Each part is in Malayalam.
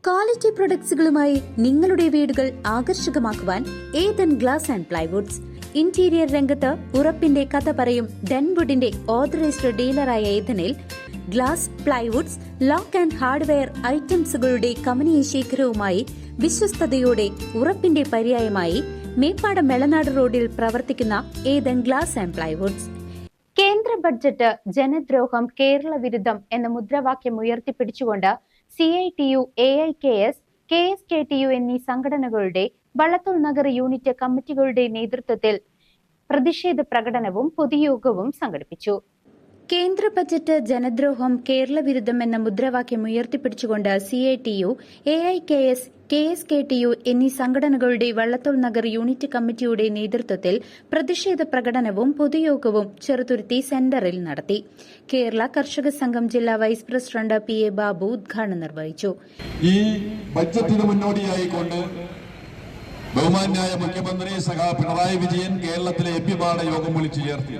ക്വാളിറ്റി പ്രൊഡക്ട്സുകളുമായി നിങ്ങളുടെ വീടുകൾ ആകർഷകമാക്കുവാൻ Ethan glass and plywoods. Interior രംഗത്ത് ഉറപ്പിന്റെ കഥ പറയും ഡെൻവുഡിന്റെ ഓതറൈസ്ഡ് ഡീലറായ ഏതനിൽ glass, plywoods, lock and hardware ഐറ്റംസുകളുടെ കമനീയ ശേഖരവുമായി വിശ്വസ്തയോടെ ഉറപ്പിന്റെ പര്യായമായി മേപ്പാടം വെളനാട് റോഡിൽ പ്രവർത്തിക്കുന്ന ഏതൻ ഗ്ലാസ് ആൻഡ് പ്ലൈവുഡ്സ്. കേന്ദ്ര ബഡ്ജറ്റ് ജനദ്രോഹം, കേരള വിരുദ്ധം എന്ന മുദ്രാവാക്യം ഉയർത്തിപ്പിടിച്ചുകൊണ്ട് CITU, AIKS, KSKTU എന്നീ സംഘടനകളുടെ വള്ളത്തോൾ നഗർ യൂണിറ്റ് കമ്മിറ്റികളുടെ നേതൃത്വത്തിൽ പ്രതിഷേധ പ്രകടനവും പൊതുയോഗവും സംഘടിപ്പിച്ചു. കേന്ദ്ര ബജറ്റ് ജനദ്രോഹം, കേരള വിരുദ്ധം എന്ന മുദ്രാവാക്യം ഉയർത്തിപ്പിടിച്ചുകൊണ്ട് CITU, AIKS, KSKTU എന്നീ സംഘടനകളുടെ വള്ളത്തോൾ നഗർ യൂണിറ്റ് കമ്മിറ്റിയുടെ നേതൃത്വത്തിൽ പ്രതിഷേധ പ്രകടനവും പൊതുയോഗവും ചെറുതുരുത്തി സെന്ററിൽ നടത്തി. കേരള കർഷക സംഘം ജില്ലാ വൈസ് പ്രസിഡന്റ് PA ബാബു ഉദ്ഘാടനം നിർവഹിച്ചു. ഈ ബജറ്റിന് മുന്നോടിയായിക്കൊണ്ട് ബഹുമാന്യായ മുഖ്യമന്ത്രി പിണറായി വിജയൻ കേരളത്തിലെ എംപിമാരുടെ യോഗം വിളിച്ചു ചേർത്തി.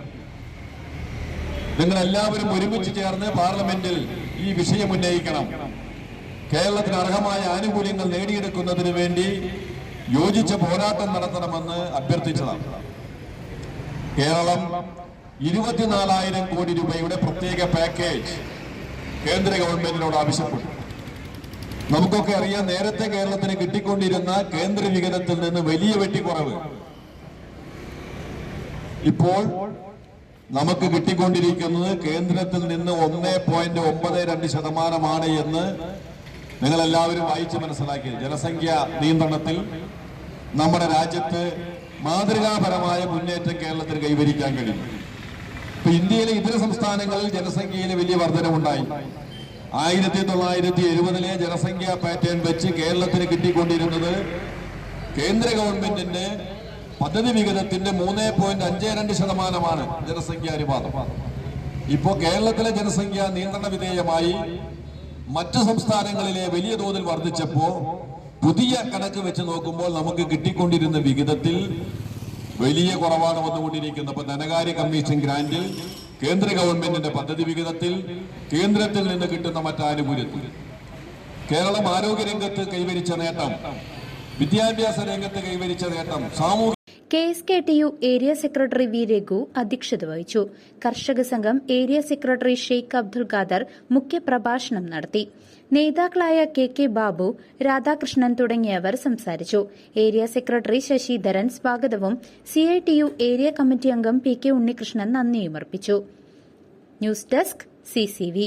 നിങ്ങളെല്ലാവരും ഒരുമിച്ച് ചേർന്ന് പാർലമെന്റിൽ ഈ വിഷയം ഉന്നയിക്കണം. കേരളത്തിന് അർഹമായ ആനുകൂല്യങ്ങൾ നേടിയെടുക്കുന്നതിന് വേണ്ടി യോജിച്ച പോരാട്ടം നടത്തണമെന്ന് അഭ്യർത്ഥിച്ചതാണ്. കേരളം 24,000 കോടി രൂപയുടെ പ്രത്യേക പാക്കേജ് കേന്ദ്ര ഗവൺമെന്റിനോട് ആവശ്യപ്പെട്ടു. നമുക്കൊക്കെ അറിയാം, നേരത്തെ കേരളത്തിന് കിട്ടിക്കൊണ്ടിരുന്ന കേന്ദ്ര വിഹിതത്തിൽ നിന്ന് വലിയ വെട്ടിക്കുറവ് ഇപ്പോൾ നമുക്ക് കിട്ടിക്കൊണ്ടിരിക്കുന്നത് കേന്ദ്രത്തിൽ നിന്ന് 1.92% എന്ന് നിങ്ങളെല്ലാവരും വായിച്ച് മനസ്സിലാക്കി. ജനസംഖ്യ നിയന്ത്രണത്തിൽ നമ്മുടെ രാജ്യത്ത് മാതൃകാപരമായ മുന്നേറ്റം കേരളത്തിന് കൈവരിക്കാൻ കഴിയും. ഇപ്പൊ ഇന്ത്യയിലെ ഇതര സംസ്ഥാനങ്ങളിൽ ജനസംഖ്യയിൽ വലിയ വർധനവുണ്ടായി. 1970 ജനസംഖ്യാ പാറ്റേൺ വെച്ച് കേരളത്തിന് കിട്ടിക്കൊണ്ടിരുന്നത് കേന്ദ്ര ഗവൺമെന്റിന്റെ പദ്ധതി വിഹിതത്തിന്റെ 3.52% ജനസംഖ്യാനുപാതം. ഇപ്പോ കേരളത്തിലെ ജനസംഖ്യ നിയന്ത്രണ വിധേയമായി മറ്റു സംസ്ഥാനങ്ങളിലെ വലിയ തോതിൽ വർദ്ധിച്ചപ്പോ പുതിയ കണക്ക് വെച്ച് നോക്കുമ്പോൾ നമുക്ക് കിട്ടിക്കൊണ്ടിരുന്ന വിഹിതത്തിൽ വലിയ കുറവാണ് വന്നുകൊണ്ടിരിക്കുന്നത്. അപ്പൊ ധനകാര്യ കമ്മീഷൻ ഗ്രാന്റിൽ, കേന്ദ്ര ഗവൺമെന്റിന്റെ പദ്ധതി വിഹിതത്തിൽ, കേന്ദ്രത്തിൽ നിന്ന് കിട്ടുന്ന മറ്റാനുകൂല്യത്തിൽ കേരളം ആരോഗ്യരംഗത്ത് കൈവരിച്ച നേട്ടം, വിദ്യാഭ്യാസ രംഗത്ത് കൈവരിച്ച നേട്ടം, സാമൂഹിക KSKTU area secretary V. Raghu അധ്യക്ഷത വഹിച്ചു. കർഷക സംഘം ഏരിയ സെക്രട്ടറി ഷെയ്ഖ് അബ്ദുൽ ഖാദർ മുഖ്യപ്രഭാഷണം നടത്തി. നേതാക്കളായ KK ബാബു, രാധാകൃഷ്ണൻ തുടങ്ങിയവർ സംസാരിച്ചു. ഏരിയ സെക്രട്ടറി ശശിധരൻ സ്വാഗതവും CITU ഏരിയ കമ്മിറ്റി അംഗം PK ഉണ്ണികൃഷ്ണൻ നന്ദിയും അർപ്പിച്ചു. News desk CCV.